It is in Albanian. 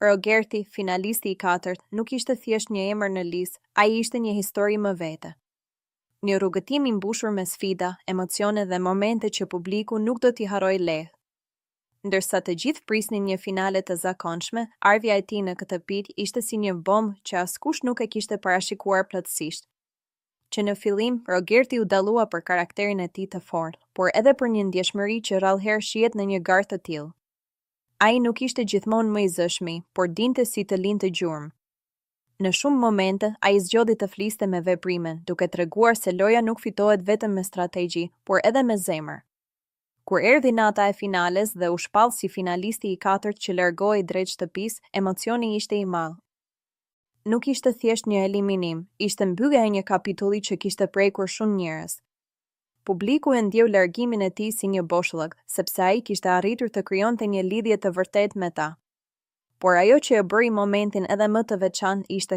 Rogerti, finalisti i 4, nuk ishte thjesht një emër në listë, ai ishte një histori më vete. Një rrugëtim i mbushur me sfida, emocione dhe momente që publiku nuk do t'i harrojë lehtë. Ndërsa të gjithë prisnin një finale të zakonshme, ardhja e tij në këtë pikë ishte si një bombë që askush nuk e kishte parashikuar plotësisht. Që në fillim, Rogerti u dallua për karakterin e tij të fortë, por edhe për një ndjeshmëri që rrallëherë shihet në një garë të tillë. Ai nuk ishte gjithmonë më i zëshmi, por dinte si të lindë gjurmë. Në shumë momente, ai zgjodhi të fliste me veprimen, duke treguar se loja nuk fitohet vetëm me strategji, por edhe me zemër. Kur erdhi nata e finales dhe u shpall si finalisti i 4 që largohej drejt shtëpisë, emocioni ishte i madh. Nuk ishte thjesht një eliminim, ishte mbyllja e një kapitulli që kishte prekur shumë njerëz. Publiku e ndjeu largimin e tij si një boshllëk, sepse ai kishte arritur të krijonte një lidhje të vërtetë me ta. Por ajo që e bëri momentin edhe më të veçantë ishte